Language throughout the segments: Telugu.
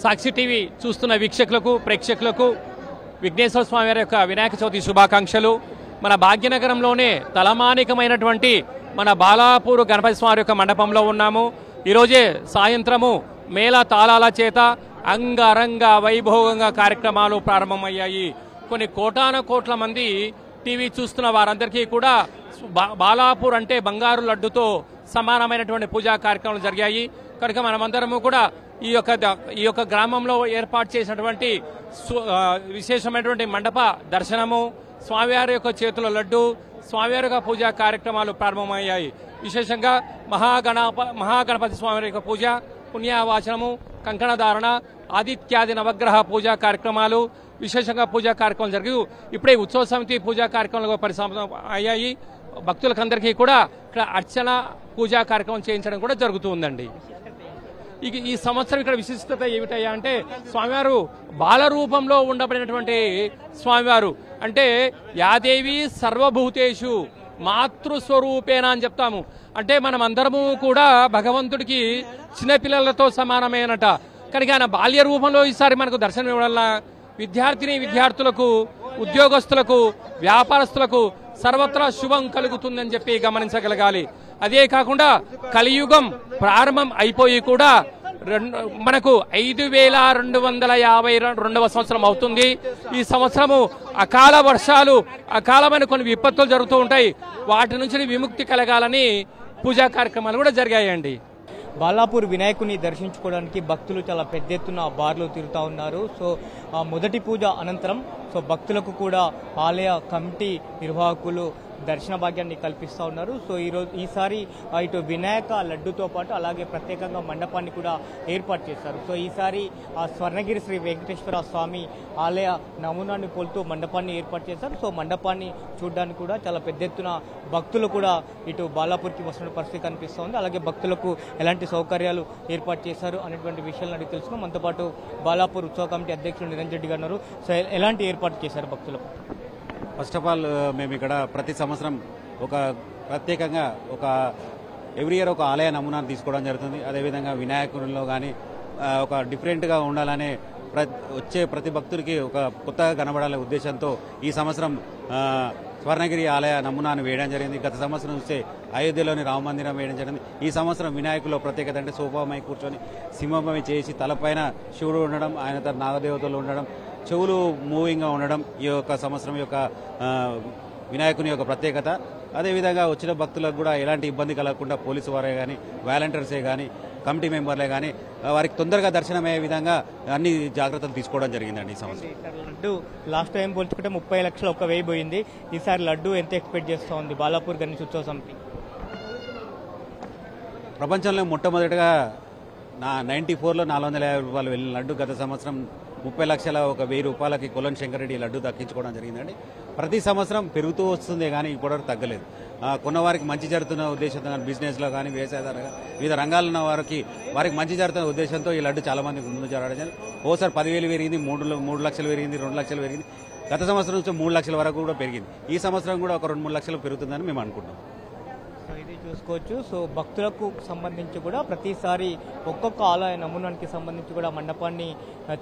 సాక్షి టీవీ చూస్తున్న వీక్షకులకు ప్రేక్షకులకు విఘ్నేశ్వర స్వామి వారి యొక్క వినాయక చవితి శుభాకాంక్షలు. మన భాగ్యనగరంలోనే తలమానికమైనటువంటి మన బాలాపూర్ గణపతి స్వామి యొక్క మండపంలో ఉన్నాము. ఈరోజే సాయంత్రము మేళ తాళాల చేత అంగరంగ వైభోగంగా కార్యక్రమాలు ప్రారంభమయ్యాయి. కొన్ని కోట్ల మంది టీవీ చూస్తున్న వారందరికీ కూడా బాలాపూర్ అంటే బంగారు లడ్డుతో సమానమైనటువంటి పూజా కార్యక్రమాలు జరిగాయి. కనుక మనమందరము కూడా ఈ యొక్క గ్రామంలో ఏర్పాటు చేసినటువంటి విశేషమైనటువంటి మండప దర్శనము, స్వామివారి యొక్క చేతుల లడ్డు, స్వామివారి యొక్క పూజా కార్యక్రమాలు ప్రారంభమయ్యాయి. విశేషంగా మహాగణపతి స్వామి యొక్క పూజ, పుణ్యవాచనము, కంకణధారణ, ఆదిత్యాది నవగ్రహ పూజా కార్యక్రమాలు, విశేషంగా పూజా కార్యక్రమాలు జరిగి ఇప్పుడే ఉత్సవ సమితి పూజా కార్యక్రమాలు పరిసమాప్తం అయ్యాయి. భక్తులకందరికీ కూడా ఇక్కడ అర్చన పూజా కార్యక్రమం చేయించడం కూడా జరుగుతూ ఉందండి. ఈ సంవత్సరం ఇక్కడ విశిష్టత ఏమిటయ్యా అంటే స్వామివారు బాల రూపంలో ఉండబడినటువంటి స్వామివారు. అంటే యాదేవి సర్వభూతేషు మాతృస్వరూపేనా అని చెప్తాము. అంటే మనం అందరము కూడా భగవంతుడికి చిన్నపిల్లలతో సమానమేనట. కనుక ఆయన బాల్య రూపంలో ఈసారి మనకు దర్శనం ఇవ్వడం విద్యార్థులకు, ఉద్యోగస్తులకు, వ్యాపారస్తులకు సర్వత్రా శుభం కలుగుతుందని చెప్పి గమనించగలగాలి. అదే కాకుండా కలియుగం ప్రారంభం అయిపోయి కూడా మనకు 5252వ సంవత్సరం అవుతుంది. ఈ సంవత్సరము అకాల వర్షాలు, అకాలమైన కొన్ని విపత్తులు జరుగుతూ ఉంటాయి. వాటి నుంచి విముక్తి కలగాలని పూజా కార్యక్రమాలు కూడా జరిగాయండి. బాలాపూర్ వినాయకుని దర్శించుకోవడానికి భక్తులు చాలా పెద్ద ఎత్తున బార్లు తిరుగుతూ ఉన్నారు. సో మొదటి పూజ అనంతరం భక్తులకు కూడా ఆలయ కమిటీ నిర్వాహకులు దర్శన భాగ్యాన్ని కల్పిస్తూ ఉన్నారు. సో ఈసారి ఇటు వినాయక లడ్డుతో పాటు అలాగే ప్రత్యేకంగా మండపాన్ని కూడా ఏర్పాటు చేశారు. సో ఈసారి స్వర్ణగిరి శ్రీ వెంకటేశ్వర స్వామి ఆలయ నమూనాన్ని పోలుతూ మండపాన్ని ఏర్పాటు చేశారు. సో మండపాన్ని చూడడానికి కూడా చాలా పెద్ద ఎత్తున భక్తులు కూడా ఇటు బాలాపూర్కి వస్తున్న పరిస్థితి కనిపిస్తూ ఉంది. అలాగే భక్తులకు ఎలాంటి సౌకర్యాలు ఏర్పాటు చేశారు అనేటువంటి విషయాలను అడిగి తెలుసుకున్నాం. మనతో పాటు బాలాపూర్ ఉత్సవ కమిటీ అధ్యక్షులు నిరంజన్ రెడ్డి గారు ఉన్నారు. సో ఎలాంటి ఏర్పాటు చేశారు భక్తులకు? ఫస్ట్ ఆఫ్ ఆల్ మేము ఇక్కడ ప్రతి సంవత్సరం ప్రత్యేకంగా ఎవ్రీ ఇయర్ ఒక ఆలయ నమూనాను తీసుకోవడం జరుగుతుంది. అదేవిధంగా వినాయకుడిలో కానీ ఒక డిఫరెంట్గా ఉండాలనే వచ్చే ప్రతి భక్తుడికి ఒక కొత్తగా కనబడాలనే ఉద్దేశంతో ఈ సంవత్సరం స్వర్ణగిరి ఆలయ నమూనాను వేయడం జరిగింది. గత సంవత్సరం చూస్తే అయోధ్యలోని రామ మందిరం వేయడం జరిగింది. ఈ సంవత్సరం వినాయకుల్లో ప్రత్యేకత అంటే సోఫామై కూర్చొని సింహమై చేసి తలపైన శివుడు ఉండడం, ఆయన తన నాగదేవతలు ఉండడం, చెవులు మూవింగ్గా ఉండడం ఈ యొక్క సంవత్సరం యొక్క వినాయకుని యొక్క ప్రత్యేకత. అదేవిధంగా వచ్చిన భక్తులకు కూడా ఎలాంటి ఇబ్బంది కలగకుండా పోలీసు వారే కానీ, వాలంటీర్సే కానీ, కమిటీ మెంబర్లే కానీ వారికి తొందరగా దర్శనమయ్యే విధంగా అన్ని జాగ్రత్తలు తీసుకోవడం జరిగిందండి. ఈ సంవత్సరం లడ్డు లాస్ట్ టైం పోల్చుకుంటే 30 లక్షలు ఒక్క వెయ్యి పోయింది. ఈసారి లడ్డు ఎంత ఎక్స్పెక్ట్ చేస్తూ ఉంది బాలాపూర్ గణేష్ ఉత్సవ సమితి? ప్రపంచంలో మొట్టమొదటిగా 94లో 450 రూపాయలు వెళ్ళిన లడ్డు గత సంవత్సరం 30 లక్షల ఒక 1000 రూపాయలకి కొలన్ శంకరెడ్డి లడ్డు దక్కించుకోవడం జరిగిందండి. ప్రతి సంవత్సరం పెరుగుతూ వస్తుంది కానీ ఇప్పుడు తగ్గలేదు. కొన్నవారికి మంచి జరుగుతున్న ఉద్దేశంతో కానీ, బిజినెస్లో కానీ, వ్యవసాయదారుగా వివిధ రంగాల్లో ఉన్న వారికి మంచి జరుగుతున్న ఉద్దేశంతో ఈ లడ్డు చాలా మందికి ముందు జరగడం. ఓసారి 10,000 పెరిగింది, 3 లక్షలు పెరిగింది, 2 లక్షలు పెరిగింది. గత సంవత్సరం నుంచి 3 లక్షల వరకు కూడా పెరిగింది. ఈ సంవత్సరం కూడా ఒక 2-3 లక్షలు పెరుగుతుందని మేము అనుకుంటున్నాం. ఇది చూసుకోవచ్చు. సో భక్తులకు సంబంధించి కూడా ప్రతిసారి ఒక్కొక్క ఆలయ నమూనానికి సంబంధించి కూడా మండపాన్ని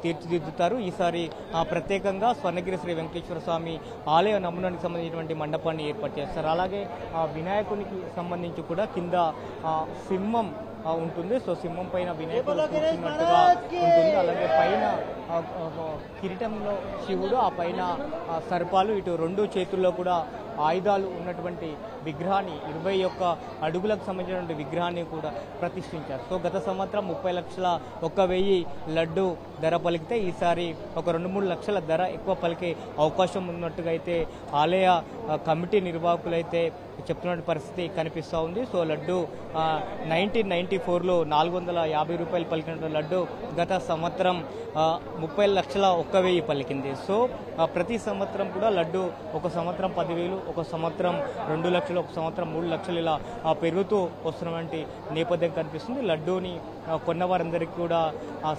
తీర్చిదిద్దుతారు. ఈసారి ప్రత్యేకంగా స్వర్ణగిరి శ్రీ వెంకటేశ్వర స్వామి ఆలయ నమూనానికి సంబంధించినటువంటి మండపాన్ని ఏర్పాటు చేస్తారు. అలాగే వినాయకునికి సంబంధించి కూడా కింద సింహం ఉంటుంది. సో సింహం పైన వినాయకుడు కూర్చున్నట్టుగా ఉంటుంది. అలాగే పైన కిరీటంలో శివుడు, ఆ పైన సర్పాలు, ఇటు 2 చేతుల్లో కూడా ఆయుధాలు ఉన్నటువంటి విగ్రహాన్ని 21 అడుగులకు సంబంధించినటువంటి విగ్రహాన్ని కూడా ప్రతిష్ఠించారు. సో గత సంవత్సరం 30 లక్షల 1,000 లడ్డు ధర పలికితే ఈసారి ఒక 2-3 లక్షల ధర ఎక్కువ పలికే అవకాశం ఉన్నట్టుగా అయితే ఆలయ కమిటీ నిర్వాహకులైతే చెప్తున్న పరిస్థితి కనిపిస్తూ ఉంది. సో లడ్డు 1994లో 450 రూపాయలు పలికిన లడ్డు గత సంవత్సరం 30 లక్షల 1,000 పలికింది. సో ప్రతి సంవత్సరం కూడా లడ్డు ఒక సంవత్సరం 10,000, ఒక సంవత్సరం 2 లక్షలు, ఒక సంవత్సరం 3 లక్షలు ఇలా పెరుగుతూ వస్తున్నటువంటి నేపథ్యం కనిపిస్తుంది. లడ్డూని కొన్నవారందరికీ కూడా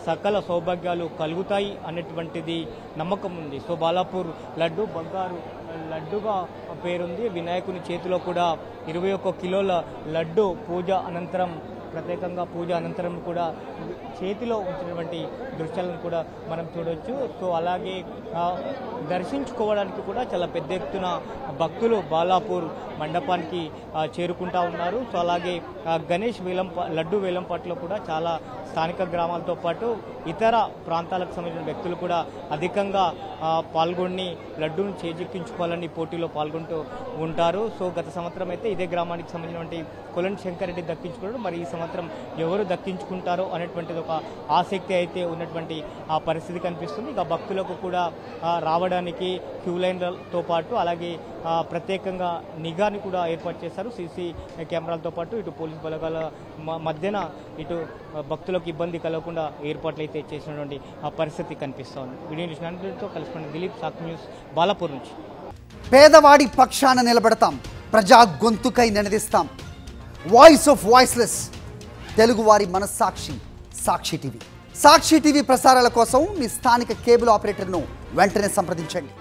సకల సౌభాగ్యాలు కలుగుతాయి అనేటువంటిది నమ్మకం ఉంది. సో బాలాపూర్ లడ్డు బంగారు లడ్డుగా పేరుంది. వినాయకుని చేతిలో కూడా 21 కిలోల లడ్డు పూజ అనంతరం ప్రత్యేకంగా పూజ అనంతరం కూడా చేతిలో ఉంచినటువంటి దృశ్యాలను కూడా మనం చూడవచ్చు. సో అలాగే దర్శించుకోవడానికి కూడా చాలా పెద్ద ఎత్తున భక్తులు బాలాపూర్ మండపానికి చేరుకుంటా ఉన్నారు. సో అలాగే గణేష్ లడ్డు వేలంపాట్లో కూడా చాలా స్థానిక గ్రామాలతో పాటు ఇతర ప్రాంతాలకు సంబంధించిన వ్యక్తులు కూడా అధికంగా పాల్గొని లడ్డూను చేజిక్కించుకోవాలని పోటీలో పాల్గొంటూ ఉంటారు. సో గత సంవత్సరం అయితే ఇదే గ్రామానికి సంబంధించినటువంటి కొలను శంకర్ రెడ్డి దక్కించుకున్నాడు. మరి ఈ సంవత్సరం ఎవరు దక్కించుకుంటారో అనేటువంటిది ఒక ఆసక్తి అయితే ఉన్నటువంటి ఆ పరిస్థితి కనిపిస్తుంది. ఇక భక్తులకు కూడా రావడానికి క్యూ లైన్లతో పాటు అలాగే ప్రత్యేకంగా నిఘాని కూడా ఏర్పాటు చేశారు. సీసీ కెమెరాలతో పాటు ఇటు పోలీస్ బలగాల మధ్యన ఇటు భక్తులకు ఇబ్బంది కలగకుండా ఏర్పాట్లు అయితే చేసినటువంటి ఆ పరిస్థితి కనిపిస్తోంది. వీడియో న్యూస్ కలుసుకున్న దిలీప్, సాక్షి న్యూస్, బాలాపూర్ నుంచి. పేదవాడి పక్షాన నిలబడతాం, ప్రజా గొంతుకై నినదిస్తాం. వాయిస్ ఆఫ్ వాయిస్లెస్, తెలుగువారి మనస్సాక్షి, సాక్షి టీవీ. సాక్షి టీవీ ప్రసారాల కోసం మీ స్థానిక కేబుల్ ఆపరేటర్ను వెంటనే సంప్రదించండి.